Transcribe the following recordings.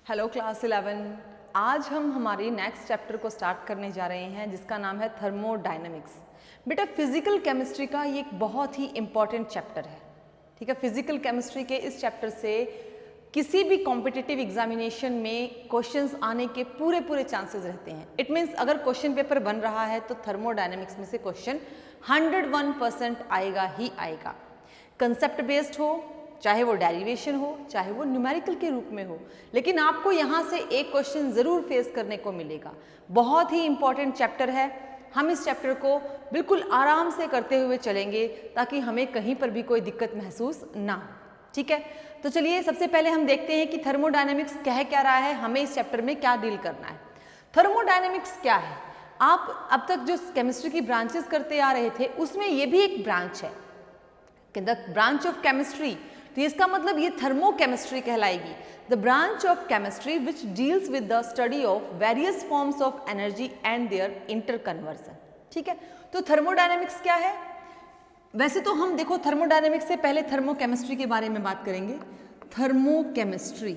Hello class 11। आज हम हमारी नेक्स्ट चैप्टर को स्टार्ट करने जा रहे हैं जिसका नाम है थर्मोडायनेमिक्स। बेटा फिजिकल केमिस्ट्री का ये एक बहुत ही इंपॉर्टेंट चैप्टर है। ठीक है, फिजिकल केमिस्ट्री के इस चैप्टर से किसी भी कॉम्पिटिटिव एग्जामिनेशन में क्वेश्चंस आने के पूरे चांसेस रहते हैं। इट मीन्स अगर क्वेश्चन पेपर बन रहा है तो थर्मोडायनेमिक्स में से क्वेश्चन 101% आएगा ही आएगा। कंसेप्ट बेस्ड हो, चाहे वो डेरिवेशन हो, चाहे वो न्यूमेरिकल के रूप में हो, लेकिन आपको यहाँ से एक क्वेश्चन ज़रूर फेस करने को मिलेगा। बहुत ही इंपॉर्टेंट चैप्टर है। हम इस चैप्टर को बिल्कुल आराम से करते हुए चलेंगे ताकि हमें कहीं पर भी कोई दिक्कत महसूस ना हो। ठीक है, तो चलिए सबसे पहले हम देखते हैं कि थर्मोडायनेमिक्स कह क्या रहा है, हमें इस चैप्टर में क्या डील करना है। थर्मोडायनेमिक्स क्या है? आप अब तक जो केमिस्ट्री की ब्रांचेस करते आ रहे थे उसमें ये भी एक ब्रांच है, द ब्रांच ऑफ केमिस्ट्री। तो इसका मतलब ये थर्मो केमिस्ट्री कहलाएगी, the branch of chemistry which deals with the study of various forms of energy and their interconversion. ठीक है, तो थर्मोडायनेमिक्स क्या है? वैसे तो हम देखो थर्मोडायनेमिक्स से पहले थर्मो केमिस्ट्री के बारे में बात करेंगे। Thermo chemistry,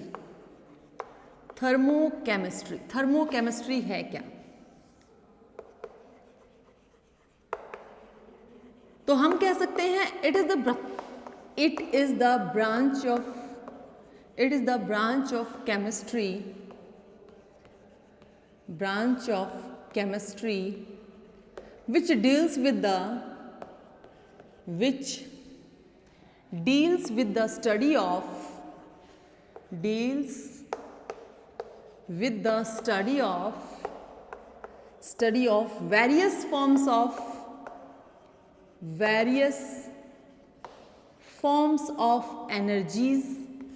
thermo chemistry, thermo chemistry है क्या? तो हम कह सकते हैं it is the branch of chemistry which deals with the study of various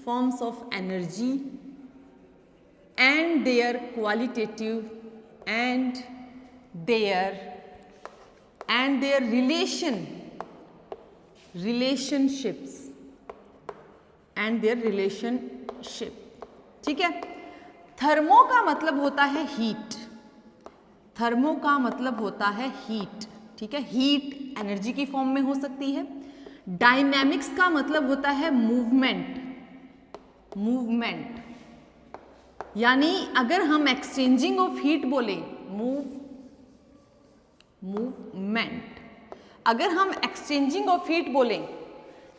forms of energy and their qualitative and their relationships and their relationship। ठीक है, thermo का मतलब होता है हीट, थर्मो का मतलब होता है हीट। ठीक है, हीट एनर्जी की फॉर्म में हो सकती है। डायनेमिक्स का मतलब होता है मूवमेंट, यानी अगर हम एक्सचेंजिंग ऑफ हीट बोले मूवमेंट, अगर हम एक्सचेंजिंग ऑफ हीट बोलें,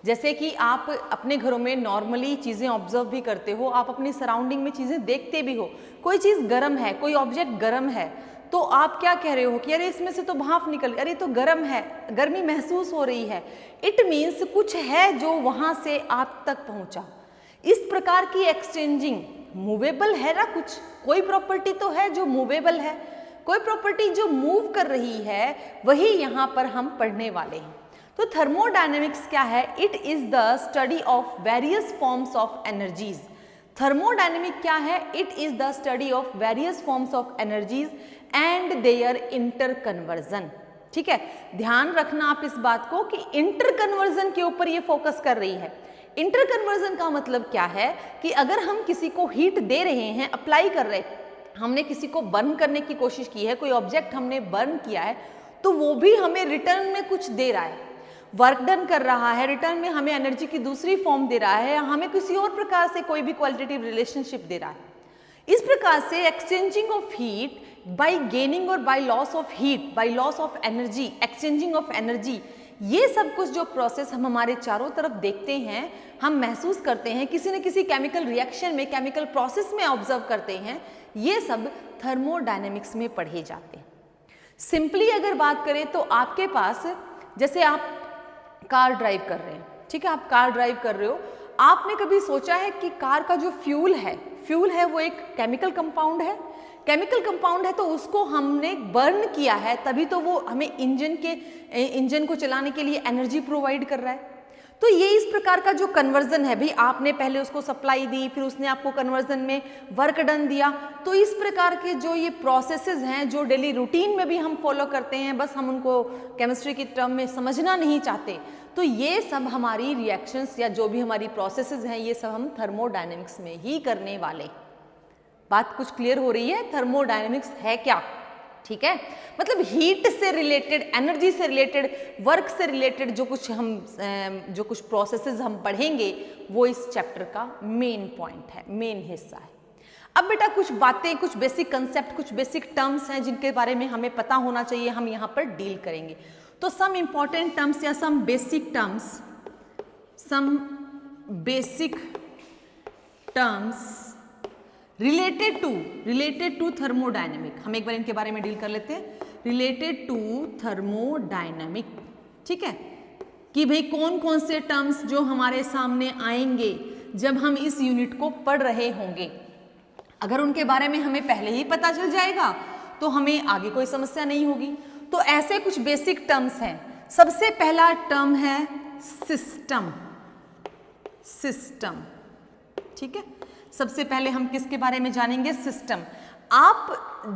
जैसे कि आप अपने घरों में नॉर्मली चीज़ें ऑब्जर्व भी करते हो, आप अपनी सराउंडिंग में चीज़ें देखते भी हो, कोई चीज़ गर्म है, कोई ऑब्जेक्ट गर्म है, तो आप क्या कह रहे हो कि अरे इसमें से तो भाप निकल, अरे तो गर्म है, गर्मी महसूस हो रही है। इट मीन्स कुछ है जो वहाँ से आप तक पहुँचा। इस प्रकार की एक्सचेंजिंग मूवेबल है ना, कुछ कोई प्रॉपर्टी तो है जो मूवेबल है, कोई प्रॉपर्टी जो मूव कर रही है, वही यहाँ पर हम पढ़ने वाले हैं। तो थर्मोडायनेमिक्स क्या है? It is the study of various forms of energies. Thermodynamic क्या है? It is the study of various forms of energies and their interconversion. ठीक है, ध्यान रखना आप इस बात को कि इंटरकन्वर्जन के ऊपर ये फोकस कर रही है। इंटरकन्वर्जन का मतलब क्या है कि अगर हम किसी को हीट दे रहे हैं, अप्लाई कर रहे हैं, हमने किसी को बर्न करने की कोशिश की है, कोई ऑब्जेक्ट हमने बर्न किया है, तो वो भी हमें रिटर्न में कुछ दे रहा है, वर्क डन कर रहा है, रिटर्न में हमें एनर्जी की दूसरी फॉर्म दे रहा है, हमें किसी और प्रकार से कोई भी क्वालिटेटिव रिलेशनशिप दे रहा है। इस प्रकार से exchanging of heat by gaining और by loss of heat, by loss of energy, exchanging of energy, ये सब कुछ जो प्रोसेस हम हमारे चारों तरफ देखते हैं, हम महसूस करते हैं, किसी न किसी केमिकल रिएक्शन में, केमिकल प्रोसेस में ऑब्जर्व करते हैं, ये सब थर्मोडायनेमिक्स में पढ़े जाते हैं। सिंपली अगर बात करें तो आपके पास, जैसे आप कार ड्राइव कर रहे हैं, ठीक है, आप कार ड्राइव कर रहे हो, आपने कभी सोचा है कि कार का जो फ्यूल है वो एक केमिकल कंपाउंड है, केमिकल कंपाउंड है, तो उसको हमने बर्न किया है, तभी तो वो हमें इंजन को चलाने के लिए एनर्जी प्रोवाइड कर रहा है। तो ये इस प्रकार का जो कन्वर्जन है, भाई आपने पहले उसको सप्लाई दी, फिर उसने आपको कन्वर्जन में वर्क डन दिया, तो इस प्रकार के जो ये प्रोसेसेस हैं जो डेली रूटीन में भी हम फॉलो करते हैं, बस हम उनको केमिस्ट्री की टर्म में समझना नहीं चाहते, तो ये सब हमारी रिएक्शंस या जो भी हमारी प्रोसेसेस हैं, ये सब हम थर्मोडायनेमिक्स में ही करने वाले। बात कुछ क्लियर हो रही है? थर्मोडायनेमिक्स है क्या? ठीक है, मतलब हीट से रिलेटेड, एनर्जी से रिलेटेड, वर्क से रिलेटेड जो कुछ प्रोसेसेस हम पढ़ेंगे वो इस चैप्टर का मेन पॉइंट है, मेन हिस्सा है। अब बेटा कुछ बातें, कुछ बेसिक कंसेप्ट, कुछ बेसिक टर्म्स हैं जिनके बारे में हमें पता होना चाहिए, हम यहाँ पर डील करेंगे। तो सम इंपॉर्टेंट टर्म्स या some basic terms related to thermodynamic, हम एक बार इनके बारे में डील कर लेते हैं। रिलेटेड टू थर्मोडायनेमिक, ठीक है, कि भाई कौन कौन से टर्म्स जो हमारे सामने आएंगे जब हम इस यूनिट को पढ़ रहे होंगे। अगर उनके बारे में हमें पहले ही पता चल जाएगा तो हमें आगे कोई समस्या नहीं होगी। तो ऐसे कुछ बेसिक टर्म्स हैं। सबसे पहला टर्म है सिस्टम, ठीक है। सबसे पहले हम किसके बारे में जानेंगे? सिस्टम। आप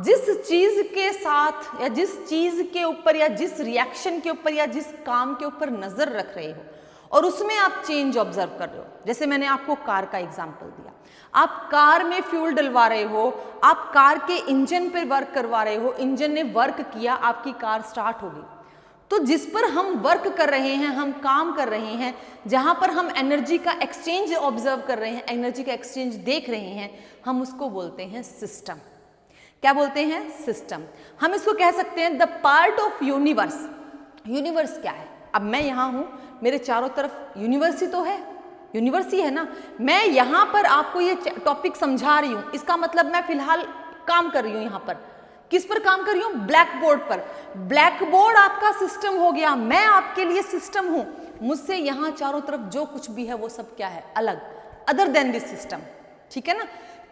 जिस चीज के साथ या जिस चीज के ऊपर या जिस रिएक्शन के ऊपर या जिस काम के ऊपर नजर रख रहे हो और उसमें आप चेंज ऑब्जर्व कर रहे हो, जैसे मैंने आपको कार का एग्जांपल दिया, आप कार में फ्यूल डलवा रहे हो, आप कार के इंजन पर वर्क करवा रहे हो, इंजन ने वर्क किया, आपकी कार स्टार्ट हो गई। तो जिस पर हम वर्क कर रहे हैं, हम काम कर रहे हैं, जहां पर हम एनर्जी का एक्सचेंज ऑब्जर्व कर रहे हैं, एनर्जी का एक्सचेंज देख रहे हैं, हम उसको बोलते हैं सिस्टम। क्या बोलते हैं? सिस्टम। हम इसको कह सकते हैं the part of universe. Universe क्या है? अब मैं यहां हूं, मेरे चारों तरफ यूनिवर्स ही तो है, यूनिवर्स ही है ना। मैं यहां पर आपको ये टॉपिक समझा रही हूं, इसका मतलब मैं फिलहाल काम कर रही हूं। यहां पर किस पर काम कर रही हूं? ब्लैक बोर्ड पर। ब्लैक बोर्ड आपका सिस्टम हो गया, मैं आपके लिए सिस्टम हूं। मुझसे यहां चारों तरफ जो कुछ भी है वो सब क्या है? अलग, अदर देन दिस सिस्टम, ठीक है ना।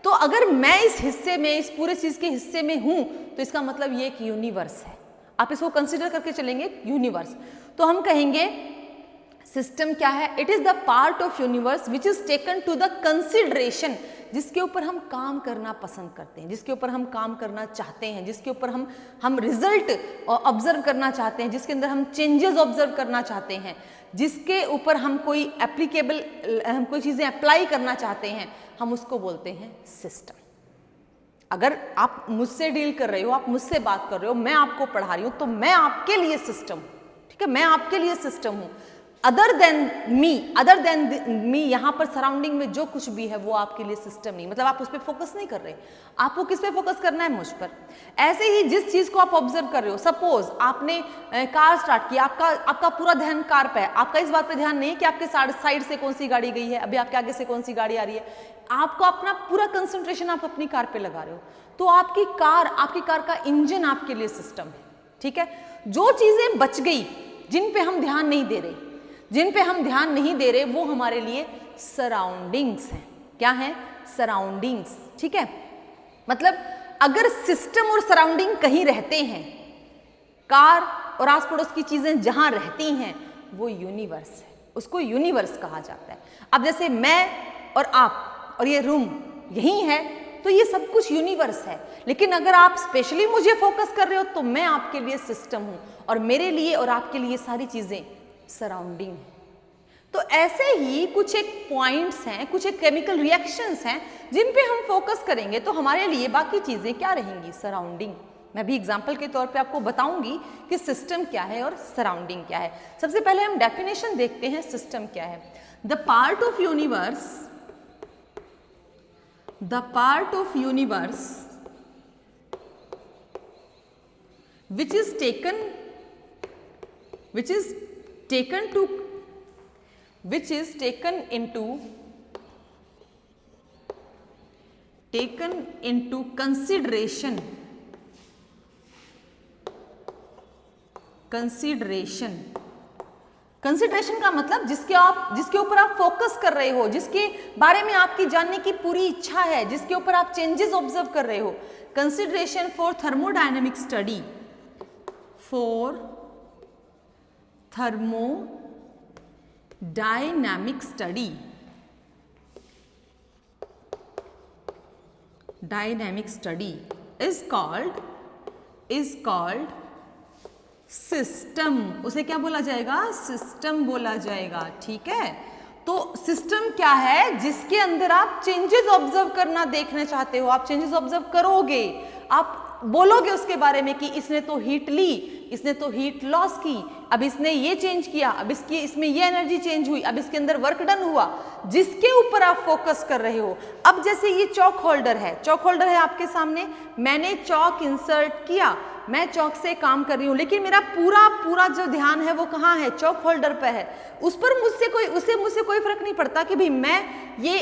तो अगर मैं इस हिस्से में, इस पूरे चीज के हिस्से में हूं, तो इसका मतलब ये एक यूनिवर्स है। आप इसको कंसिडर करके चलेंगे, यूनिवर्स। तो हम कहेंगे सिस्टम क्या है? It is the part of universe which is taken to the consideration, जिसके ऊपर हम काम करना पसंद करते हैं, जिसके ऊपर हम काम करना चाहते हैं, जिसके ऊपर हम रिजल्ट ऑब्जर्व करना चाहते हैं, जिसके अंदर हम चेंजेस ऑब्जर्व करना चाहते हैं, जिसके ऊपर हम कोई एप्लीकेबल, हम कोई चीजें अप्लाई करना चाहते हैं, हम उसको बोलते हैं सिस्टम। अगर आप मुझसे डील कर रहे हो, आप मुझसे बात कर रहे हो, मैं आपको पढ़ा रही हूं, तो मैं आपके लिए सिस्टम हूं, ठीक है, मैं आपके लिए सिस्टम हूं। अदर देन मी, यहां पर सराउंडिंग में जो कुछ भी है वो आपके लिए सिस्टम नहीं, मतलब आप उस पर फोकस नहीं कर रहे, आपको किस पे फोकस करना है? मुझ पर। ऐसे ही जिस चीज को आप ऑब्जर्व कर रहे हो, सपोज आपने कार स्टार्ट किया, आपका पूरा ध्यान कार पे है, आपका इस बात पे ध्यान नहीं है कि आपके साइड से कौन सी गाड़ी गई है, अभी आपके आगे से कौन सी गाड़ी आ रही है, आपको अपना पूरा कंसंट्रेशन आप अपनी कार पे लगा रहे हो। तो आपकी कार का इंजन आपके लिए सिस्टम है, ठीक है। जो चीजें बच गई, जिन पे हम ध्यान नहीं दे रहे, वो हमारे लिए सराउंडिंग्स हैं। क्या है? सराउंडिंग्स, ठीक है। मतलब अगर सिस्टम और सराउंडिंग कहीं रहते हैं, कार और आस पड़ोस की चीजें जहां रहती हैं, वो यूनिवर्स है, उसको यूनिवर्स कहा जाता है। अब जैसे मैं और आप और ये रूम यही है, तो ये सब कुछ यूनिवर्स है। लेकिन अगर आप स्पेशली मुझे फोकस कर रहे हो, तो मैं आपके लिए सिस्टम हूं और मेरे लिए और आपके लिए सारी चीजें सराउंडिंग है। तो ऐसे ही कुछ एक पॉइंट्स हैं, कुछ एक केमिकल रिएक्शंस हैं, जिन पे हम फोकस करेंगे तो हमारे लिए बाकी चीजें क्या रहेंगी? सराउंडिंग। मैं भी एग्जांपल के तौर पे आपको बताऊंगी कि सिस्टम क्या है और सराउंडिंग क्या है। सबसे पहले हम डेफिनेशन देखते हैं, सिस्टम क्या है। The part of universe which is taken into consideration का मतलब जिसके ऊपर आप फोकस कर रहे हो, जिसके बारे में आपकी जानने की पूरी इच्छा है, जिसके ऊपर आप चेंजेस ऑब्जर्व कर रहे हो। Consideration for thermodynamic study, dynamic study is called system. उसे क्या बोला जाएगा? सिस्टम बोला जाएगा, ठीक है। तो सिस्टम क्या है? जिसके अंदर आप चेंजेस ऑब्जर्व करना देखना चाहते हो, आप चेंजेस ऑब्जर्व करोगे, आप बोलोगे उसके बारे में कि इसने तो हीट ली, इसने तो हीट लॉस की, अब इसने ये चेंज किया, अब इसमें ये एनर्जी चेंज हुई, अब इसके अंदर वर्क डन हुआ, जिसके ऊपर आप फोकस कर रहे हो। अब जैसे ये चौक होल्डर है, चौक होल्डर है आपके सामने, मैंने चौक इंसर्ट किया, मैं चौक से काम कर रही हूँ, लेकिन मेरा पूरा जो ध्यान है वो कहाँ है, चौक होल्डर पे है। उस पर मुझसे कोई फर्क नहीं पड़ता कि भाई मैं ये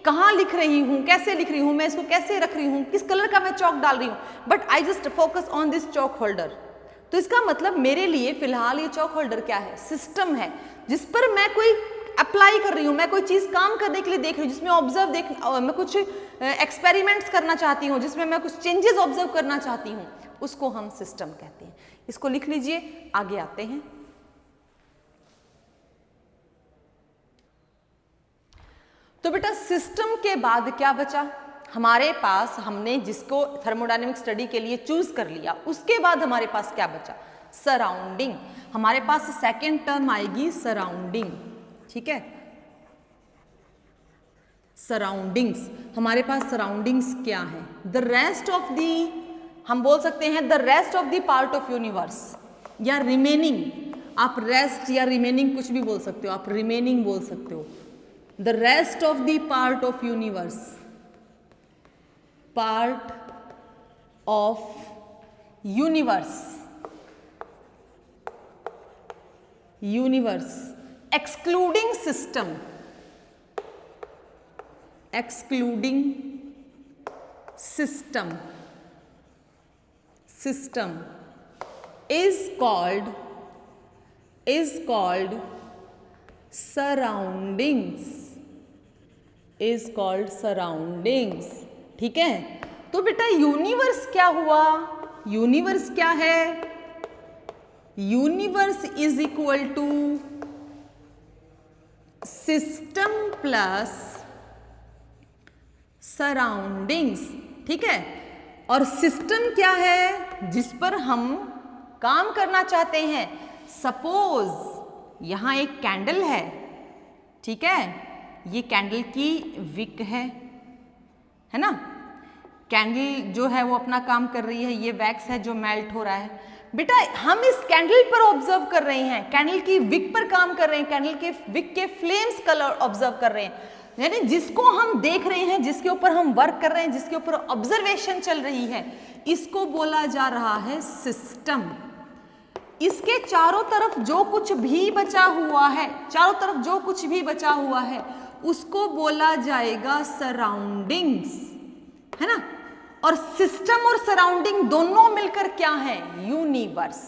कहाँ लिख रही हूँ, कैसे लिख रही हूँ, मैं इसको कैसे रख रही हूँ, किस कलर का मैं चौक डाल रही हूँ, but I just focus on this Chowk holder. तो इसका मतलब मेरे लिए फिलहाल ये चौक होल्डर क्या है, सिस्टम है, जिस पर मैं कोई अप्लाई कर रही हूँ, मैं कोई चीज़ काम करने के लिए देख रही हूँ, जिसमें मैं कुछ एक्सपेरिमेंट्स करना चाहती हूँ, जिसमें मैं कुछ चेंजेस ऑब्जर्व करना चाहती हूँ, उसको हम सिस्टम कहते हैं। इसको लिख लीजिए, आगे आते हैं। तो बेटा सिस्टम के बाद क्या बचा हमारे पास, हमने जिसको थर्मोडायनेमिक स्टडी के लिए चूज कर लिया, उसके बाद हमारे पास क्या बचा, सराउंडिंग। हमारे पास सेकेंड टर्म आएगी सराउंडिंग, ठीक है, सराउंडिंग्स। हमारे पास सराउंडिंग्स क्या है, द रेस्ट ऑफ दी, हम बोल सकते हैं the rest of the part of universe, या रिमेनिंग, आप रेस्ट या रिमेनिंग कुछ भी बोल सकते हो, आप रिमेनिंग बोल सकते हो, the rest of the part of universe, part of universe, universe excluding system, excluding system, system is called surroundings, is called surroundings, ठीक है। तो बेटा यूनिवर्स क्या हुआ, यूनिवर्स क्या है, universe is equal to system plus surroundings, ठीक है। और सिस्टम क्या है, जिस पर हम काम करना चाहते हैं। सपोज यहां एक कैंडल है, ठीक है, ये कैंडल की विक है ना, कैंडल जो है वो अपना काम कर रही है, ये वैक्स है जो मेल्ट हो रहा है। बेटा हम इस कैंडल पर ऑब्जर्व कर रहे हैं, कैंडल की विक पर काम कर रहे हैं, कैंडल के विक के फ्लेम्स कलर ऑब्जर्व कर रहे हैं, यानी जिसको हम देख रहे हैं, जिसके ऊपर हम वर्क कर रहे हैं, जिसके ऊपर ऑब्जर्वेशन चल रही है, इसको बोला जा रहा है सिस्टम। इसके चारों तरफ जो कुछ भी बचा हुआ है, चारों तरफ जो कुछ भी बचा हुआ है, उसको बोला जाएगा सराउंडिंग्स, है ना। और सिस्टम और सराउंडिंग दोनों मिलकर क्या है, यूनिवर्स।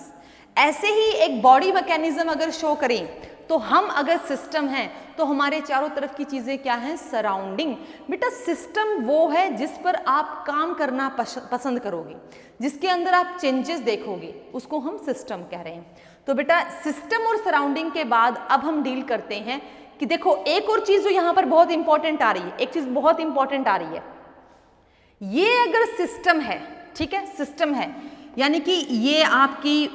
ऐसे ही एक बॉडी मैकेनिज्म अगर शो करें, तो हम अगर सिस्टम हैं तो हमारे चारों तरफ की चीजें क्या हैं, सराउंडिंग। बेटा सिस्टम वो है जिस पर आप काम करना पसंद करोगे, जिसके अंदर आप चेंजेस देखोगे, उसको हम सिस्टम कह रहे हैं। तो बेटा सिस्टम और सराउंडिंग के बाद अब हम डील करते हैं कि देखो एक और चीज जो यहां पर बहुत इंपॉर्टेंट आ रही है, एक चीज बहुत इंपॉर्टेंट आ रही है, ये अगर सिस्टम है, ठीक है, सिस्टम है, यानी कि ये आपकी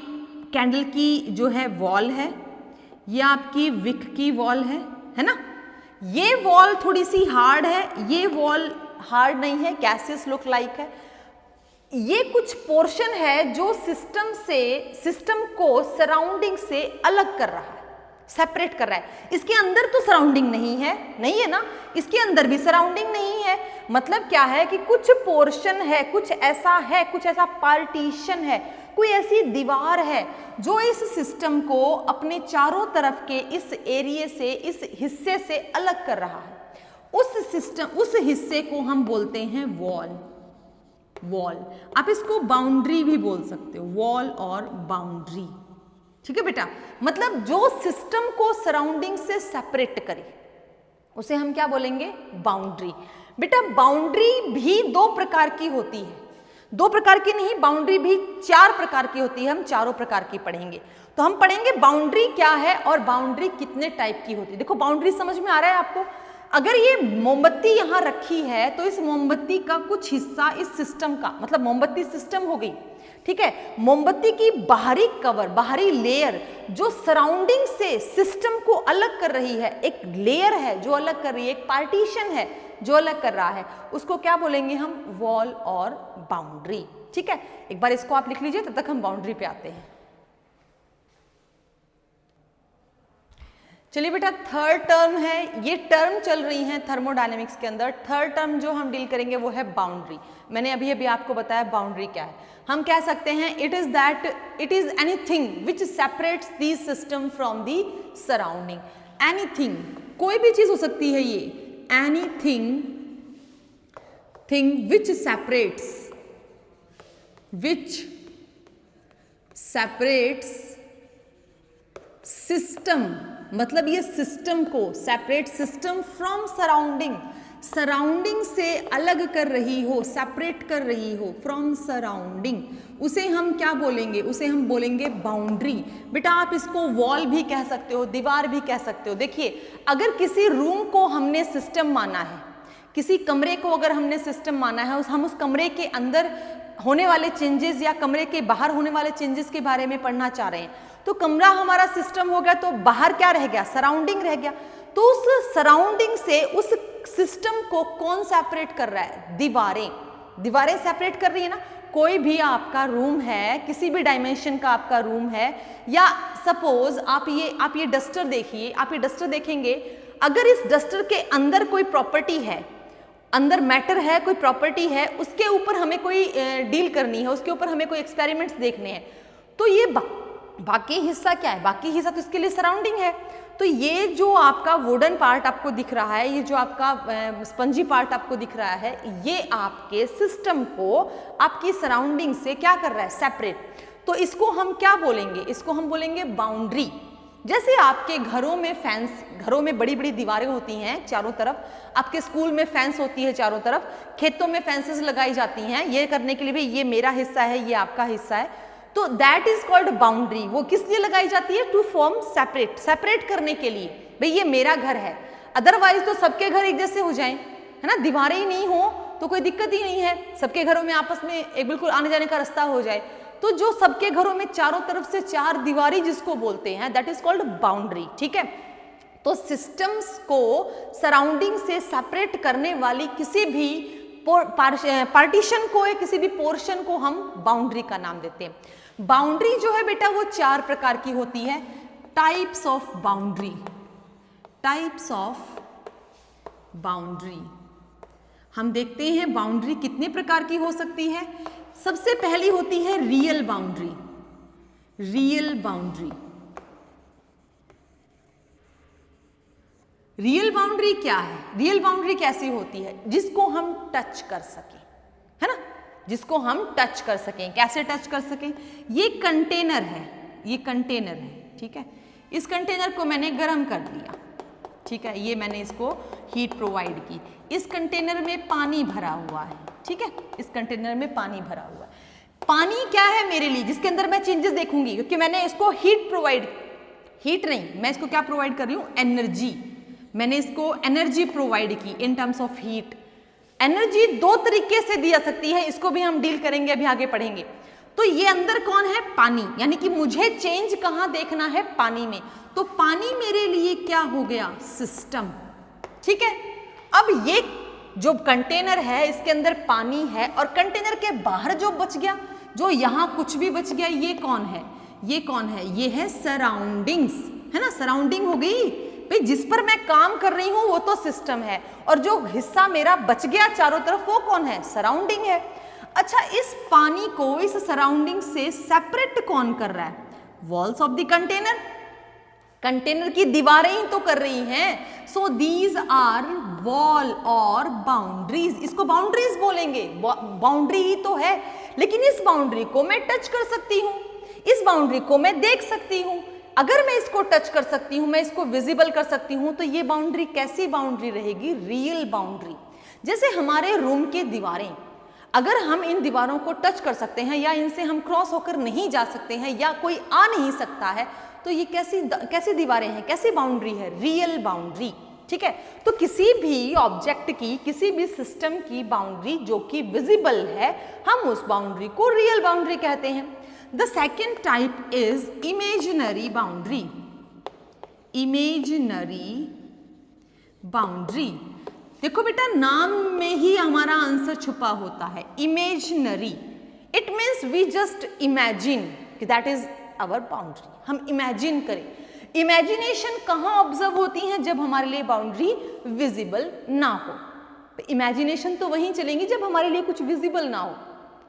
कैंडल की जो है वॉल है, ये आपकी विक की वॉल है ना। ये वॉल थोड़ी सी हार्ड है, ये वॉल हार्ड नहीं है, गैसियस लुक लाइक है। ये कुछ पोर्शन है जो सिस्टम को सराउंडिंग से अलग कर रहा है, सेपरेट कर रहा है। इसके अंदर तो सराउंडिंग नहीं है ना, इसके अंदर भी सराउंडिंग नहीं है। मतलब क्या है कि कुछ पोर्शन है, कुछ ऐसा पार्टीशन है, कोई ऐसी दीवार है जो इस सिस्टम को अपने चारों तरफ के इस एरिया से, इस हिस्से से अलग कर रहा है। उस हिस्से को हम बोलते हैं वॉल। आप इसको बाउंड्री भी बोल सकते हो, वॉल और बाउंड्री, ठीक है बेटा। मतलब जो सिस्टम को सराउंडिंग से सेपरेट करे उसे हम क्या बोलेंगे, बाउंड्री। बेटा बाउंड्री भी दो प्रकार की होती है, दो प्रकार की नहीं, बाउंड्री भी 4 प्रकार की होती है। हम चारों प्रकार की पढ़ेंगे। तो हम पढ़ेंगे बाउंड्री क्या है और बाउंड्री कितने टाइप की होती है। देखो बाउंड्री समझ में आ रहा है आपको। अगर ये मोमबत्ती यहाँ रखी है तो इस मोमबत्ती का कुछ हिस्सा इस सिस्टम का, मतलब मोमबत्ती सिस्टम हो गई, ठीक है। मोमबत्ती की बाहरी कवर, बाहरी लेयर जो सराउंडिंग से सिस्टम को अलग कर रही है, एक लेयर है जो अलग कर रही है, एक पार्टीशन है जो अलग कर रहा है उसको क्या बोलेंगे हम, वॉल और बाउंड्री। ठीक है, एक बार इसको आप लिख लीजिए, तब तक हम बाउंड्री पे आते हैं। चलिए बेटा, थर्ड टर्म है, ये टर्म चल रही है थर्मोडायनेमिक्स के अंदर। थर्ड टर्म जो हम डील करेंगे वो है बाउंड्री। मैंने अभी अभी आपको बताया बाउंड्री क्या है। हम कह सकते हैं it is anything which separates the system from the surrounding. Anything, कोई भी चीज हो सकती है ये, एनीथिंग विच सेपरेट्स सिस्टम, मतलब ये सिस्टम को, separate system from surrounding, surrounding से अलग कर रही हो, सेपरेट कर रही हो फ्रॉम सराउंडिंग, उसे हम क्या बोलेंगे, उसे हम बोलेंगे बाउंड्री। बेटा आप इसको वॉल भी कह सकते हो, दीवार भी कह सकते हो। देखिए, अगर किसी रूम को हमने सिस्टम माना है, किसी कमरे को अगर हमने सिस्टम माना है, हम उस कमरे के अंदर होने वाले चेंजेस या कमरे के बाहर होने वाले चेंजेस के बारे में पढ़ना चाह रहे हैं, तो कमरा हमारा सिस्टम हो गया, तो बाहर क्या रह गया, सराउंडिंग रह गया। तो उस सराउंडिंग से उस सिस्टम को कौन सेपरेट कर रहा है, दीवारें। दीवारें सेपरेट कर रही है ना। कोई भी आपका रूम है, किसी भी डायमेंशन का आपका रूम है, या सपोज आप ये डस्टर देखिए, आप ये डस्टर देखेंगे, अगर इस डस्टर के अंदर कोई प्रॉपर्टी है, अंदर मैटर है, कोई प्रॉपर्टी है, उसके ऊपर हमें कोई डील करनी है, उसके ऊपर हमें कोई एक्सपेरिमेंट्स देखने हैं, तो ये बाकी हिस्सा क्या है, बाकी हिस्सा तो इसके लिए सराउंडिंग है। तो ये जो आपका वुडन पार्ट आपको दिख रहा है, ये जो आपका स्पंजी पार्ट आपको दिख रहा है, ये आपके सिस्टम को आपकी सराउंडिंग से क्या कर रहा है, सेपरेट। तो इसको हम क्या बोलेंगे, इसको हम बोलेंगे बाउंड्री। जैसे आपके घरों में फेंस, घरों में बड़ी बड़ी दीवारें होती हैं चारों तरफ, आपके स्कूल में फेंस होती है चारों तरफ, खेतों में फेंसेस लगाई जाती हैं ये करने के लिए भी, ये मेरा हिस्सा है, ये आपका हिस्सा है, तो दैट इज कॉल्ड बाउंड्री। वो किस लिए लगाई जाती है, टू फॉर्म सेपरेट करने के लिए, भाई ये मेरा घर है। अदरवाइज तो सबके घर एक जैसे हो जाएं, है ना, दीवारें ही नहीं हो तो कोई दिक्कत ही नहीं है, सबके घरों में आपस में एक बिल्कुल आने जाने का रास्ता हो जाए। तो जो सबके घरों में चारों तरफ से चार दीवारी जिसको बोलते हैं, दैट इज कॉल्ड बाउंड्री। ठीक है, तो सिस्टम्स को सराउंडिंग से सेपरेट करने वाली किसी भी पार्टीशन को, किसी भी पोर्शन को हम बाउंड्री का नाम देते हैं। बाउंड्री जो है बेटा वो चार प्रकार की होती है। Types of boundary, types of boundary, हम देखते हैं बाउंड्री कितने प्रकार की हो सकती है। सबसे पहली होती है real boundary. Real boundary, real boundary क्या है, रियल बाउंड्री कैसी होती है, जिसको हम टच कर सकें, है ना, जिसको हम टच कर सकें। कैसे टच कर सकें, ये कंटेनर है, ये कंटेनर है, ठीक है, इस कंटेनर को मैंने गर्म कर दिया, ठीक है, ये मैंने इसको हीट प्रोवाइड की, इस कंटेनर में पानी भरा हुआ है, ठीक है, इस कंटेनर में पानी भरा हुआ है। पानी क्या है मेरे लिए, जिसके अंदर मैं चेंजेस देखूंगी, क्योंकि मैंने इसको हीट प्रोवाइड, हीट नहीं, मैं इसको क्या प्रोवाइड कर रही हूँ, एनर्जी, मैंने इसको एनर्जी प्रोवाइड की in terms of heat. Energy दो तरीके से दी जा सकती है, इसको भी हम डील करेंगे, अभी आगे पढ़ेंगे। तो ये अंदर कौन है, पानी, यानी कि मुझे चेंज कहाँ देखना है, पानी में। तो पानी मेरे लिए क्या हो गया, सिस्टम, ठीक है। अब ये जो कंटेनर है इसके अंदर पानी है, और कंटेनर के बाहर जो बच गया, जो यहाँ कुछ भी बच गया, ये कौन है, ये कौन है, ये है सराउंडिंग्स, है ना, सराउंडिंग हो गई भाई, जिस पर मैं काम कर रही हूं वो तो सिस्टम है, और जो हिस्सा मेरा बच गया चारों तरफ वो कौन है, सराउंडिंग है। अच्छा, इस पानी को इस सराउंडिंग से सेपरेट कौन कर रहा है, walls of the container, container की दीवारें ही तो कर रही हैं। सो दीज आर वॉल और बाउंड्रीज, इसको बाउंड्रीज बोलेंगे, बाउंड्री ही तो है, लेकिन इस बाउंड्री को मैं टच कर सकती हूं, इस बाउंड्री को मैं देख सकती हूं। अगर मैं इसको टच कर सकती हूं, मैं इसको विजिबल कर सकती हूं, तो ये बाउंड्री कैसी बाउंड्री रहेगी, रियल बाउंड्री। जैसे हमारे रूम की दीवारें, अगर हम इन दीवारों को टच कर सकते हैं या इनसे हम क्रॉस होकर नहीं जा सकते हैं या कोई आ नहीं सकता है, तो ये कैसी दीवारें हैं, कैसी बाउंड्री है, रियल बाउंड्री, ठीक है। तो किसी भी ऑब्जेक्ट की, किसी भी सिस्टम की बाउंड्री जो कि विजिबल है, हम उस बाउंड्री को रियल बाउंड्री कहते हैं। The second type is imaginary boundary. Imaginary boundary. देखो बेटा, नाम में ही हमारा आंसर छुपा होता है, imaginary. It means we just imagine कि दैट इज आवर बाउंड्री, हम इमेजिन करें। इमेजिनेशन कहाँ ऑब्जर्व होती है? जब हमारे लिए बाउंड्री विजिबल ना हो। इमेजिनेशन तो वहीं चलेंगी जब हमारे लिए कुछ विजिबल ना हो।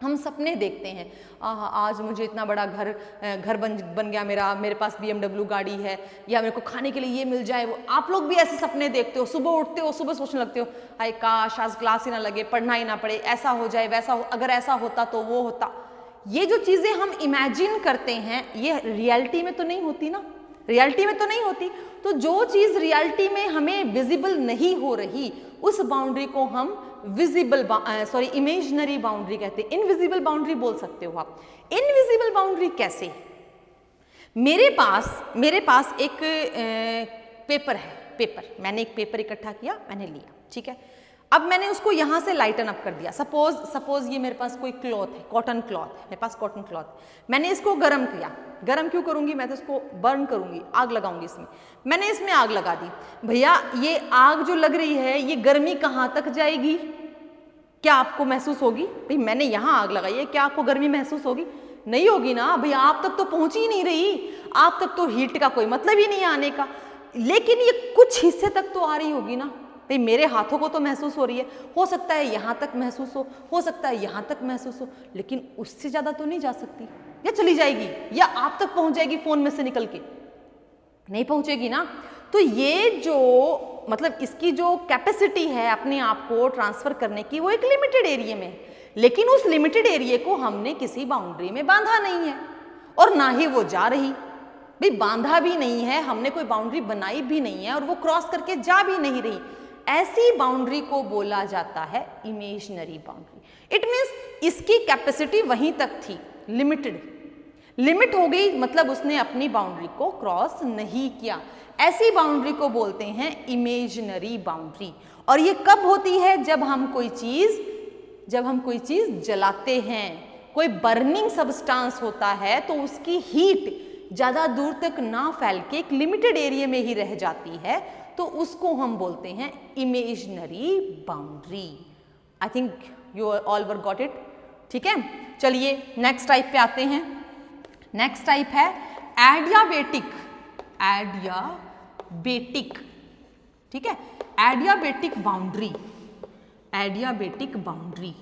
हम सपने देखते हैं, आज मुझे इतना बड़ा घर बन गया मेरे पास BMW गाड़ी है, या मेरे को खाने के लिए ये मिल जाए। वो आप लोग भी ऐसे सपने देखते हो, सुबह उठते हो, सुबह सोचने लगते हो, हाय काश आज क्लास ही ना लगे, पढ़ना ही ना पड़े, ऐसा हो जाए, वैसा हो, अगर ऐसा होता तो वो होता। ये जो चीज़ें हम इमेजिन करते हैं ये रियलिटी में तो नहीं होती ना, रियलिटी में तो नहीं होती। तो जो चीज़ रियलिटी में हमें विजिबल नहीं हो रही उस बाउंड्री को हम इमेजिनरी बाउंड्री कहते हैं। इनविजिबल बाउंड्री बोल सकते हो आप। इनविजिबल बाउंड्री कैसे? मेरे पास एक पेपर है, मैंने एक पेपर इकट्ठा किया, मैंने लिया, ठीक है। अब मैंने उसको यहाँ से लाइटन अप कर दिया। सपोज ये मेरे पास कोई क्लॉथ है, कॉटन क्लॉथ है, मेरे पास कॉटन क्लॉथ। मैंने इसको गर्म किया। गर्म क्यों करूँगी? मैं तो इसको बर्न करूँगी, आग लगाऊंगी इसमें। मैंने इसमें आग लगा दी। भैया ये आग जो लग रही है ये गर्मी कहाँ तक जाएगी? क्या आपको महसूस होगी? भाई मैंने यहाँ आग लगाई है, क्या आपको गर्मी महसूस होगी? नहीं होगी ना भैया, आप तक तो पहुँच ही नहीं रही, आप तक तो हीट का कोई मतलब ही नहीं आने का। लेकिन ये कुछ हिस्से तक तो आ रही होगी ना। भाई मेरे हाथों को तो महसूस हो रही है, हो सकता है यहाँ तक महसूस हो सकता है यहाँ तक महसूस हो, लेकिन उससे ज़्यादा तो नहीं जा सकती। या चली जाएगी, या आप तक पहुँच जाएगी फ़ोन में से निकल के, नहीं पहुँचेगी ना। तो ये जो मतलब इसकी जो कैपेसिटी है अपने आप को ट्रांसफ़र करने की, वो एक लिमिटेड एरिया में, लेकिन उस लिमिटेड एरिया को हमने किसी बाउंड्री में बांधा नहीं है और ना ही वो जा रही। भाई बांधा भी नहीं है हमने, कोई बाउंड्री बनाई भी नहीं है और वो क्रॉस करके जा भी नहीं रही। ऐसी बाउंड्री को बोला जाता है इमेजिनरी बाउंड्री। इट मीन्स इसकी कैपेसिटी वहीं तक थी, लिमिट हो गई, मतलब उसने अपनी बाउंड्री को क्रॉस नहीं किया। ऐसी बाउंड्री को बोलते हैं इमेजिनरी बाउंड्री। और ये कब होती है? जब हम कोई चीज जलाते हैं, कोई बर्निंग सब्सटेंस होता है तो उसकी हीट ज़्यादा दूर तक ना फैल के एक लिमिटेड एरिया में ही रह जाती है, तो उसको हम बोलते हैं imaginary boundary. I think you all were got it, ठीक है। चलिए नेक्स्ट टाइप पे आते हैं। नेक्स्ट टाइप है एडियाबेटिक, ठीक है। एडियाबेटिक बाउंड्री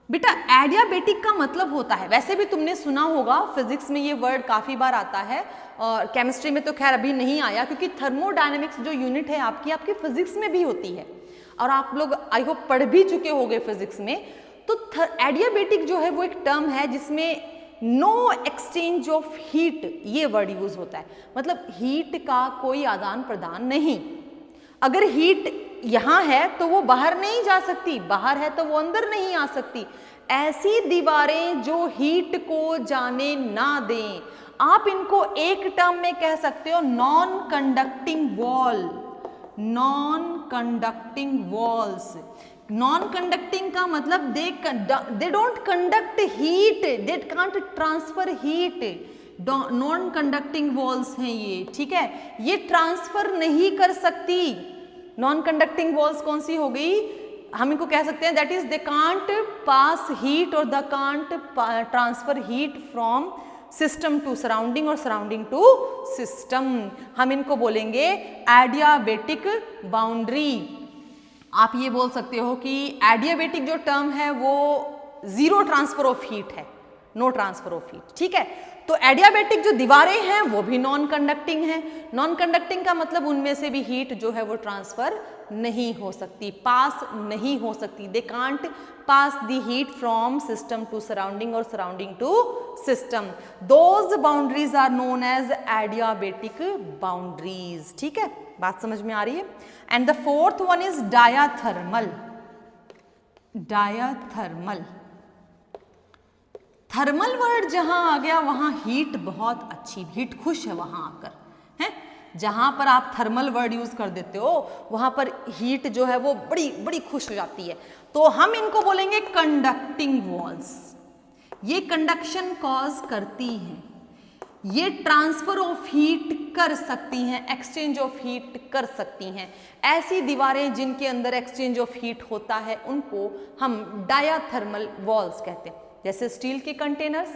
बेटा, एडियाबेटिक का मतलब होता है, वैसे भी तुमने सुना होगा, फिजिक्स में ये वर्ड काफ़ी बार आता है और केमिस्ट्री में तो खैर अभी नहीं आया, क्योंकि थर्मोडायनेमिक्स जो यूनिट है आपकी फिजिक्स में भी होती है और आप लोग आई होप पढ़ भी चुके होंगे फिजिक्स में। तो एडियाबेटिक जो है वो एक टर्म है जिसमें नो एक्सचेंज ऑफ हीट ये वर्ड यूज होता है, मतलब हीट का कोई आदान प्रदान नहीं। अगर हीट यहाँ है तो वो बाहर नहीं जा सकती, बाहर है तो वो अंदर नहीं आ सकती। ऐसी दीवारें जो हीट को जाने ना दें, आप इनको एक टर्म में कह सकते हो non conducting walls. Non conducting का मतलब they don't conduct heat, they can't transfer heat. Non conducting walls हैं ये, ठीक है, ये ट्रांसफर नहीं कर सकती। नॉन कंडक्टिंग वॉल्स कौन सी हो गई? हम इनको कह सकते हैं that is they can't pass heat और the can't transfer heat from system to surrounding और सराउंडिंग टू सिस्टम। हम इनको बोलेंगे एडियाबेटिक बाउंड्री। आप ये बोल सकते हो कि एडियाबेटिक जो टर्म है वो जीरो ट्रांसफर ऑफ हीट है, नो ट्रांसफर ऑफ हीट, ठीक है। तो एडियाबेटिक जो दीवारें हैं वो भी नॉन कंडक्टिंग हैं। नॉन कंडक्टिंग का मतलब उनमें से भी हीट जो है वो ट्रांसफर नहीं हो सकती, पास नहीं हो सकती। They can't pass the heat from system to surrounding और surrounding to system. Those boundaries are known as adiabatic boundaries, ठीक है, बात समझ में आ रही है। And the fourth one is diathermal. Thermal word जहां आ गया वहां हीट बहुत अच्छी, हीट खुश है वहां आकर, है। जहां पर आप थर्मल वर्ड यूज कर देते हो वहां पर हीट जो है वो बड़ी बड़ी खुश हो जाती है। तो हम इनको बोलेंगे कंडक्टिंग वॉल्स। ये कंडक्शन कॉज करती हैं, ये ट्रांसफर ऑफ हीट कर सकती हैं, एक्सचेंज ऑफ हीट कर सकती हैं। ऐसी दीवारें जिनके अंदर एक्सचेंज ऑफ हीट होता है उनको हम डायाथर्मल वॉल्स कहते हैं। जैसे स्टील के कंटेनर्स,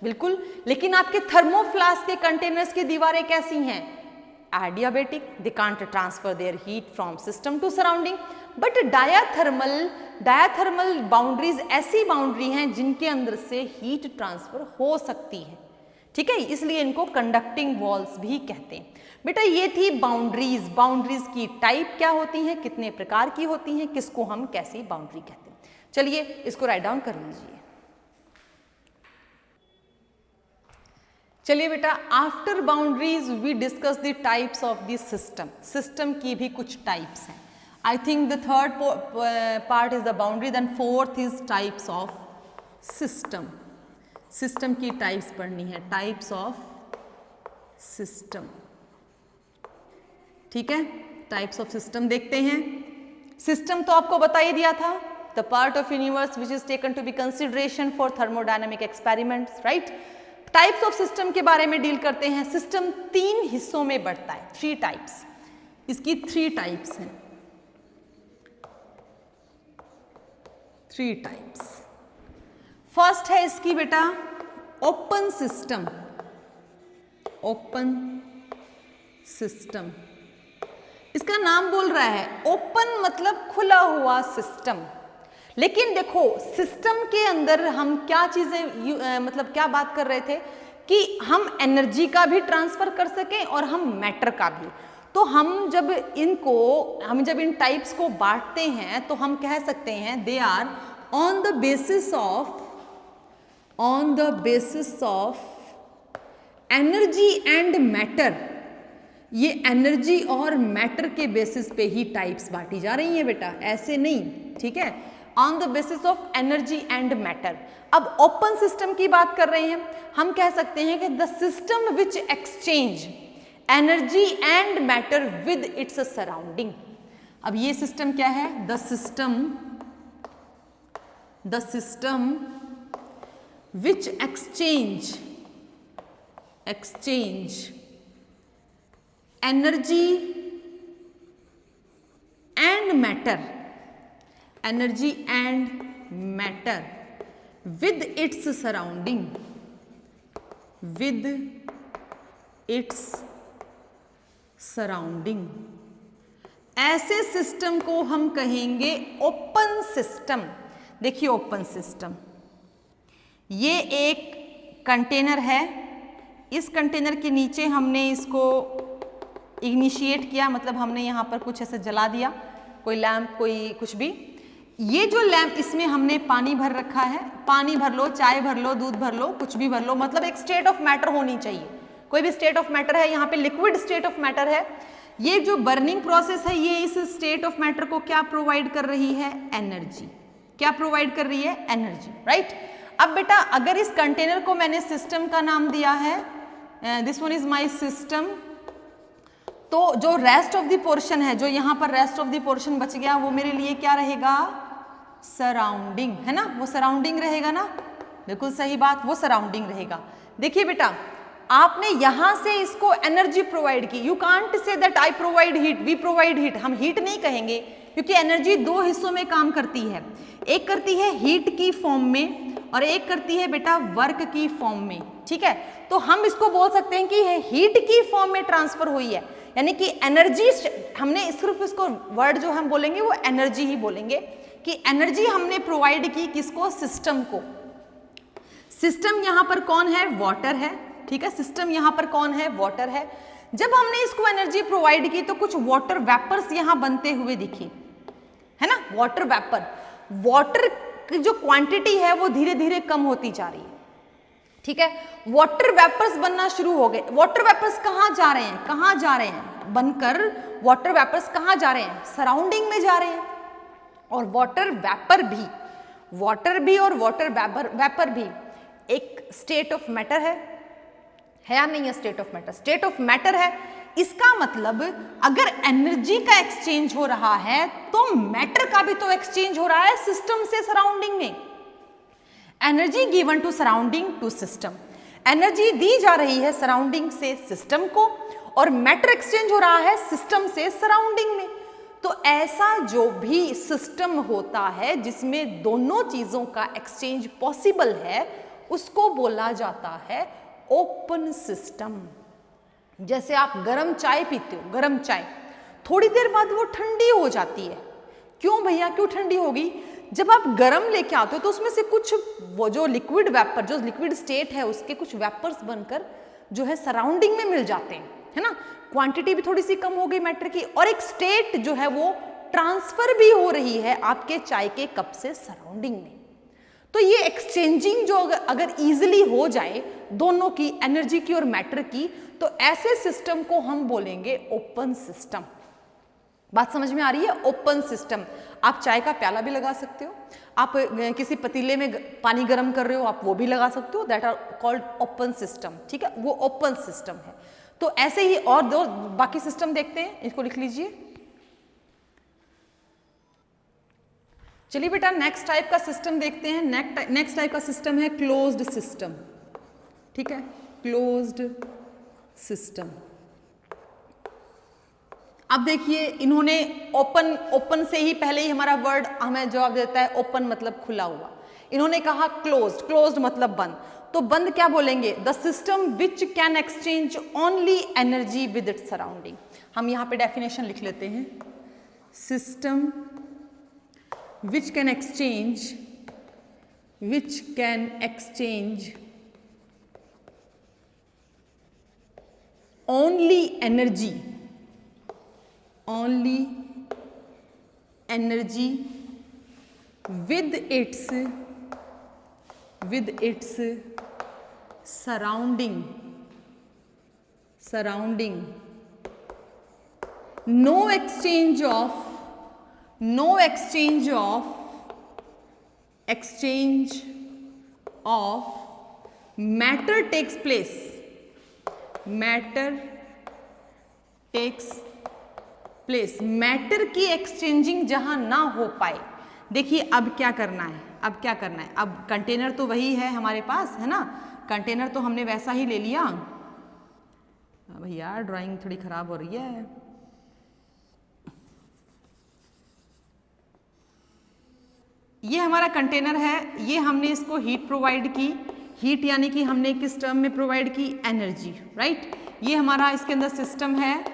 बिल्कुल, लेकिन आपके थर्मोफ्लास्क के कंटेनर्स की दीवारें कैसी हैं? Adiabatic, they can't transfer their heat from system to surrounding, but diathermal boundaries ऐसी बाउंड्री हैं जिनके अंदर से हीट ट्रांसफर हो सकती है, ठीक है, इसलिए इनको कंडक्टिंग वॉल्स भी कहते हैं। बेटा ये थी बाउंड्रीज। बाउंड्रीज की टाइप क्या होती हैं, कितने प्रकार की होती हैं, किसको हम कैसी बाउंड्री कहते हैं। चलिए इसको राइट डाउन कर लीजिए। चलिए बेटा, after boundaries we discuss the types of the system. System की भी कुछ टाइप्स हैं। I think the third part is the boundary, then fourth is types of system. System की टाइप्स पढ़नी है, टाइप्स ऑफ सिस्टम, ठीक है। टाइप्स ऑफ सिस्टम देखते हैं। सिस्टम तो आपको बता ही दिया था, the part of universe which is taken to be consideration for thermodynamic experiments, right. Types of system के बारे में डील करते हैं। सिस्टम 3 हिस्सों में बढ़ता है, 3 टाइप्स। इसकी 3 टाइप्स हैं, 3 टाइप्स। फर्स्ट है इसकी बेटा ओपन सिस्टम। ओपन सिस्टम, इसका नाम बोल रहा है ओपन, मतलब खुला हुआ सिस्टम। लेकिन देखो सिस्टम के अंदर हम क्या चीजें मतलब क्या बात कर रहे थे कि हम एनर्जी का भी ट्रांसफर कर सकें और हम मैटर का भी। तो हम जब इन टाइप्स को बांटते हैं तो हम कह सकते हैं they are on the basis of energy and matter. ये एनर्जी और मैटर के बेसिस पे ही टाइप्स बांटी जा रही हैं बेटा, ऐसे नहीं, ठीक है, on the basis of energy and matter. अब ओपन सिस्टम की बात कर रहे हैं, हम कह सकते हैं कि the system which exchange energy and matter with its surrounding. अब ये सिस्टम क्या है? The system which exchange energy and matter with its surrounding, ऐसे सिस्टम को हम कहेंगे ओपन सिस्टम। देखिए ओपन सिस्टम, ये एक कंटेनर है, इस कंटेनर के नीचे हमने इसको इग्निशिएट किया, मतलब हमने यहाँ पर कुछ ऐसे जला दिया, कोई लैंप, कोई कुछ भी। ये जो लैंप, इसमें हमने पानी भर रखा है, पानी भर लो, चाय भर लो, दूध भर लो, कुछ भी भर लो, मतलब एक स्टेट ऑफ मैटर होनी चाहिए, कोई भी स्टेट ऑफ मैटर है, यहाँ पे लिक्विड स्टेट ऑफ मैटर है। ये जो बर्निंग प्रोसेस है ये इस स्टेट ऑफ मैटर को क्या प्रोवाइड कर रही है? एनर्जी। क्या प्रोवाइड कर रही है? Energy, right. अब बेटा अगर इस कंटेनर को मैंने सिस्टम का नाम दिया है, this one is my system, तो जो रेस्ट ऑफ द पोर्शन है, जो यहाँ पर रेस्ट ऑफ द पोर्शन बच गया, वो मेरे लिए क्या रहेगा? सराउंडिंग, है ना, वो सराउंडिंग रहेगा ना, बिल्कुल सही बात, वो सराउंडिंग रहेगा। देखिए बेटा आपने यहां से इसको एनर्जी प्रोवाइड की, you can't say that I provide heat, we provide heat, हम हीट नहीं कहेंगे क्योंकि एनर्जी 2 हिस्सों में काम करती है, एक करती है हीट की फॉर्म में और एक करती है बेटा वर्क की फॉर्म में, ठीक है। तो हम इसको बोल सकते हैं कि हीट की फॉर्म में ट्रांसफर हुई है, यानी कि एनर्जी, हमने सिर्फ इसको वर्ड जो हम बोलेंगे वो एनर्जी ही बोलेंगे कि एनर्जी हमने प्रोवाइड की किसको? सिस्टम को। सिस्टम यहां पर कौन है? वाटर है, ठीक है, सिस्टम यहां पर कौन है? वाटर है। जब हमने इसको एनर्जी प्रोवाइड की तो कुछ वाटर वेपर्स यहां बनते हुए दिखे, है ना, वाटर वेपर। वाटर की जो क्वांटिटी है वो धीरे धीरे कम होती जा रही है, ठीक है, वाटर वेपर्स बनना शुरू हो गए। वाटर वेपर्स कहां जा रहे हैं? कहां जा रहे हैं? बनकर वाटर वेपर्स कहां जा रहे हैं? सराउंडिंग में जा रहे हैं। और वाटर वेपर भी और वाटर वेपर भी एक स्टेट ऑफ मैटर है या नहीं है? State of matter, state of matter है। इसका मतलब अगर एनर्जी का एक्सचेंज हो रहा है तो मैटर का भी तो एक्सचेंज हो रहा है सिस्टम से सराउंडिंग में। Energy given to surrounding to system, energy दी जा रही है सराउंडिंग से सिस्टम को और मैटर एक्सचेंज हो रहा है सिस्टम से सराउंडिंग में। तो ऐसा जो भी सिस्टम होता है जिसमें दोनों चीजों का एक्सचेंज पॉसिबल है उसको बोला जाता है ओपन सिस्टम। जैसे आप गर्म चाय पीते हो, गर्म चाय थोड़ी देर बाद वो ठंडी हो जाती है। क्यों भैया, क्यों ठंडी होगी? जब आप गर्म लेके आते हो तो उसमें से कुछ वो जो लिक्विड वेपर, जो लिक्विड स्टेट है उसके कुछ वेपर्स बनकर जो है सराउंडिंग में मिल जाते हैं, है ना। क्वांटिटी भी थोड़ी सी कम हो गई मैटर की, और एक स्टेट जो है वो ट्रांसफर भी हो रही है आपके चाय के कप से सराउंडिंग में। तो ये एक्सचेंजिंग जो अगर इजीली हो जाए दोनों की, एनर्जी की और मैटर की, तो ऐसे सिस्टम को हम बोलेंगे ओपन सिस्टम। बात समझ में आ रही है? Open system. आप चाय का प्याला भी लगा सकते हो, आप किसी पतीले में पानी गर्म कर रहे हो आप वो भी लगा सकते हो, that are called open system. ठीक है, वो ओपन सिस्टम है। तो ऐसे ही और दो बाकी सिस्टम देखते हैं, इसको लिख लीजिए। चलिए बेटा नेक्स्ट टाइप का सिस्टम देखते हैं। नेक्स्ट टाइप का सिस्टम है क्लोज्ड सिस्टम। ठीक है, क्लोज्ड सिस्टम। अब देखिए इन्होंने ओपन से ही पहले ही हमारा वर्ड हमें जवाब देता है, ओपन मतलब खुला हुआ। इन्होंने कहा क्लोज्ड मतलब बंद। तो बंद क्या बोलेंगे? The system which can exchange only energy with its surrounding. हम यहां पे डेफिनेशन लिख लेते हैं, system which can exchange only energy with its surrounding, no exchange of matter takes place, matter की एक्सचेंजिंग जहां ना हो पाए। देखिए अब क्या करना है, अब कंटेनर तो वही है हमारे पास, है ना। कंटेनर तो हमने वैसा ही ले लिया। भैया ड्राइंग थोड़ी खराब हो रही है। ये हमारा कंटेनर है, ये हमने इसको हीट प्रोवाइड की। हीट यानी कि हमने किस टर्म में प्रोवाइड की? Energy, right. ये हमारा इसके अंदर सिस्टम है।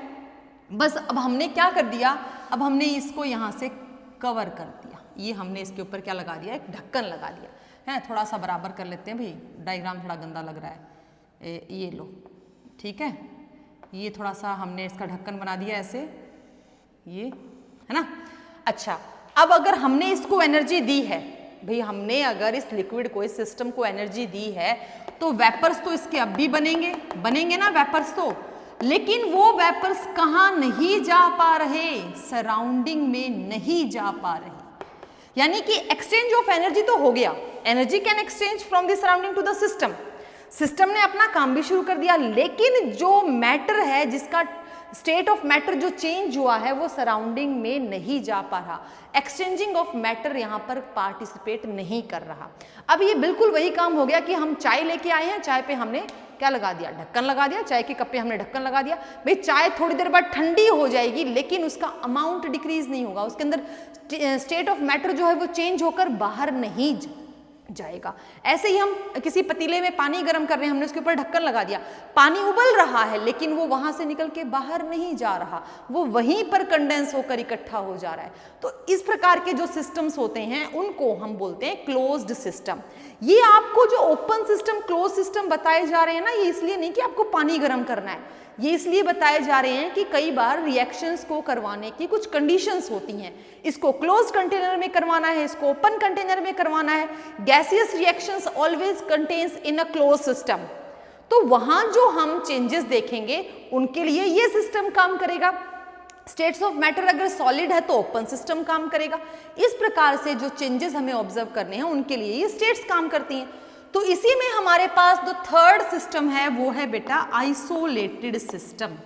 बस अब हमने क्या कर दिया, अब हमने इसको यहाँ से कवर कर दिया। ये हमने इसके ऊपर क्या लगा दिया? एक ढक्कन लगा दिया है। थोड़ा सा बराबर कर लेते हैं भाई, डायग्राम थोड़ा गंदा लग रहा है। ये लो, ठीक है। ये थोड़ा सा हमने इसका ढक्कन बना दिया ऐसे, ये है ना। अच्छा, अब अगर हमने इसको एनर्जी दी है भाई, हमने अगर इस लिक्विड को, इस सिस्टम को एनर्जी दी है तो वेपर्स तो इसके अब भी बनेंगे ना वेपर्स तो, लेकिन वो वेपर्स कहाँ नहीं जा पा रहे? सराउंडिंग में नहीं जा पा रहे। यानी कि एक्सचेंज ऑफ एनर्जी तो हो गया, energy can exchange from the surrounding to the system. System ने अपना काम भी शुरू कर दिया, लेकिन जो मैटर है, जिसका स्टेट ऑफ मैटर जो चेंज हुआ है, वो सराउंडिंग में नहीं जा पा रहा। एक्सचेंजिंग ऑफ मैटर यहाँ पर पार्टिसिपेट नहीं कर रहा। अब ये बिल्कुल वही काम हो गया कि हम चाय लेके आए हैं, चाय पे हमने क्या लगा दिया? ढक्कन लगा दिया। चाय के कप पे हमने ढक्कन लगा दिया। भाई चाय थोड़ी देर बाद ठंडी हो जाएगी, लेकिन उसका अमाउंट डिक्रीज नहीं होगा, उसके अंदर स्टेट ऑफ मैटर जो है वो चेंज होकर बाहर नहीं जाएगा। ऐसे ही हम किसी पतीले में पानी गर्म कर रहे हैं, हमने उसके ऊपर ढक्कन लगा दिया, पानी उबल रहा है, लेकिन वो वहां से निकल के बाहर नहीं जा रहा, वो वहीं पर कंडेंस होकर इकट्ठा हो जा रहा है। तो इस प्रकार के जो सिस्टम्स होते हैं उनको हम बोलते हैं क्लोज्ड सिस्टम। ये आपको जो ओपन सिस्टम, क्लोज सिस्टम बताए जा रहे हैं ना, ये इसलिए नहीं कि आपको पानी गर्म करना है, ये इसलिए बताए जा रहे हैं कि कई बार रिएक्शंस को करवाने की कुछ कंडीशंस होती हैं। इसको क्लोज कंटेनर में करवाना है, इसको ओपन कंटेनर में करवाना है। Gaseous reactions always contains in a close system. तो वहां जो हम चेंजेस देखेंगे उनके लिए ये सिस्टम काम करेगा। स्टेट्स ऑफ मैटर अगर सॉलिड है तो ओपन सिस्टम काम करेगा। इस प्रकार से जो चेंजेस हमें ऑब्जर्व करने हैं उनके लिए ये स्टेट्स काम करती हैं। तो इसी में हमारे पास जो थर्ड सिस्टम है वो है बेटा आइसोलेटेड सिस्टम।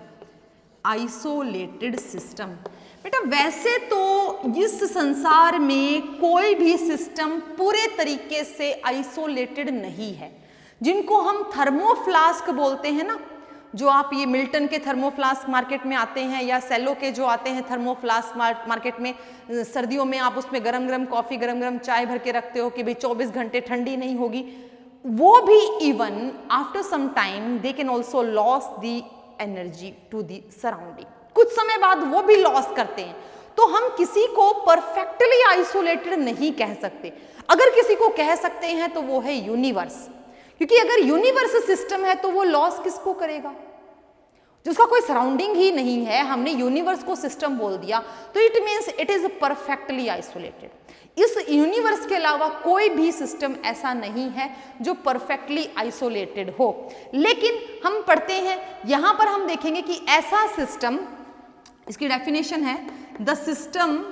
आइसोलेटेड सिस्टम बेटा, वैसे तो इस संसार में कोई भी सिस्टम पूरे तरीके से आइसोलेटेड नहीं है। जिनको हम थर्मोफ्लास्क बोलते हैं ना, जो आप ये मिल्टन के थर्मोफ्लास्क मार्केट में आते हैं या सेलो के जो आते हैं थर्मोफ्लास्क मार्केट में, सर्दियों में आप उसमें गरम गरम कॉफ़ी गरम गरम चाय भर के रखते हो कि भाई 24 घंटे ठंडी नहीं होगी, वो भी even after some time they can also loss the energy to the surrounding, कुछ समय बाद वो भी लॉस करते हैं। तो हम किसी को परफेक्टली आइसोलेटेड नहीं कह सकते। अगर किसी को कह सकते हैं तो वो है यूनिवर्स, क्योंकि अगर यूनिवर्स सिस्टम है तो वो लॉस किसको करेगा, जिसका कोई सराउंडिंग ही नहीं है। हमने यूनिवर्स को सिस्टम बोल दिया तो it means it is perfectly isolated. इस यूनिवर्स के अलावा कोई भी सिस्टम ऐसा नहीं है जो परफेक्टली आइसोलेटेड हो। लेकिन हम पढ़ते हैं, यहां पर हम देखेंगे कि ऐसा सिस्टम, इसकी डेफिनेशन है the system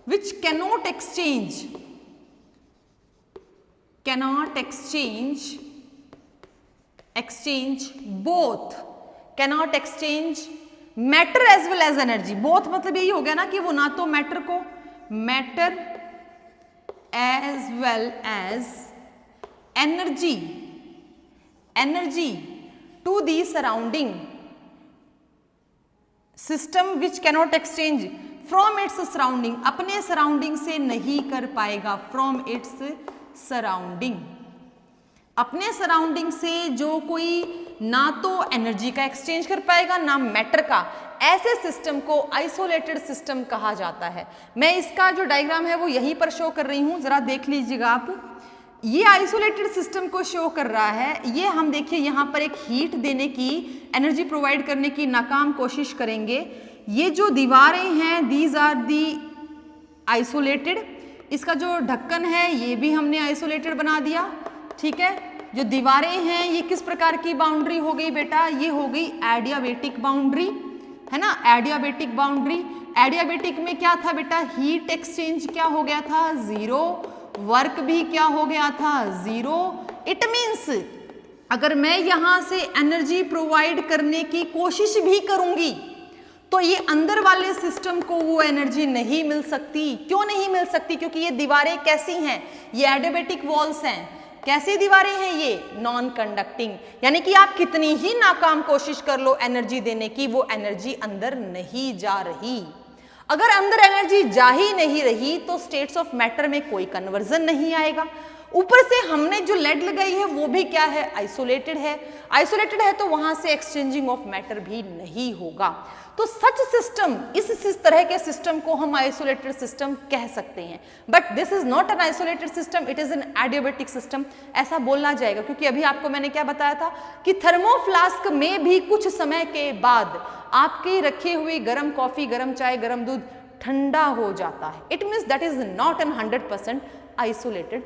which cannot exchange matter as well as energy। both मतलब यही हो गया ना कि वो ना तो मैटर को, matter as well as energy to the surrounding system which cannot exchange from its surrounding, अपने सराउंडिंग से नहीं कर पाएगा। फ्रॉम इट्स सराउंडिंग, अपने सराउंडिंग से जो कोई ना तो एनर्जी का एक्सचेंज कर पाएगा ना मैटर का, ऐसे सिस्टम को आइसोलेटेड सिस्टम कहा जाता है। मैं इसका जो डायग्राम है वो यहीं पर शो कर रही हूं, जरा देख लीजिएगा आप। ये आइसोलेटेड सिस्टम को शो कर रहा है। ये हम देखिए यहाँ पर एक हीट देने की, एनर्जी प्रोवाइड करने की नाकाम कोशिश करेंगे। ये जो दीवारें हैं दीज आर दी आइसोलेटेड, इसका जो ढक्कन है ये भी हमने आइसोलेटेड बना दिया, ठीक है। जो दीवारें हैं ये किस प्रकार की बाउंड्री हो गई बेटा, ये हो गई एडियाबेटिक बाउंड्री, है ना, एडियाबेटिक बाउंड्री। एडियाबेटिक में क्या था बेटा, हीट एक्सचेंज क्या हो गया था, जीरो, वर्क भी क्या हो गया था, जीरो। इट मीन्स अगर मैं यहां से एनर्जी प्रोवाइड करने की कोशिश भी करूंगी तो ये अंदर वाले सिस्टम को वो एनर्जी नहीं मिल सकती। क्यों नहीं मिल सकती, क्योंकि ये दीवारें कैसी हैं, ये एडियाबेटिक वॉल्स हैं। कैसी दीवारें हैं ये, नॉन कंडक्टिंग, यानी कि आप कितनी ही नाकाम कोशिश कर लो एनर्जी देने की, वो एनर्जी अंदर नहीं जा रही। अगर अंदर एनर्जी जा ही नहीं रही तो स्टेट्स ऑफ मैटर में कोई कन्वर्जन नहीं आएगा। ऊपर से हमने जो लेड लगाई है वो भी क्या है, आइसोलेटेड है। आइसोलेटेड है तो वहां से एक्सचेंजिंग ऑफ मैटर भी नहीं होगा। तो सच सिस्टम, इस तरह के सिस्टम को हम आइसोलेटेड सिस्टम कह सकते हैं। But this is not an isolated system, it is an adiabatic system, ऐसा बोलना जाएगा। क्योंकि अभी आपको मैंने क्या बताया था कि थर्मोफ्लास्क में भी कुछ समय के बाद आपकी रखी हुई गर्म कॉफी, गर्म चाय, गर्म दूध ठंडा हो जाता है। It means that is not an 100% isolated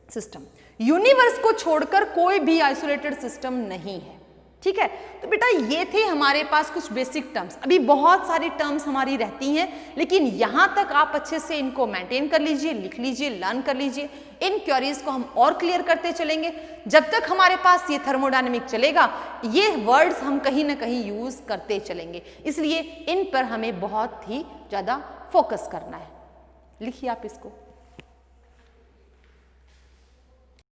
system. Universe को छोड़कर कोई भी आइसोलेटेड सिस्टम नहीं है, ठीक है। तो बेटा ये थे हमारे पास कुछ बेसिक टर्म्स। अभी बहुत सारी टर्म्स हमारी रहती हैं, लेकिन यहां तक आप अच्छे से इनको मेंटेन कर लीजिए, लिख लीजिए, लर्न कर लीजिए। इन क्वेरीज को हम और क्लियर करते चलेंगे। जब तक हमारे पास ये थर्मोडायनेमिक चलेगा, ये वर्ड्स हम कहीं ना कहीं यूज करते चलेंगे, इसलिए इन पर हमें बहुत ही ज्यादा फोकस करना है। लिखिए आप इसको।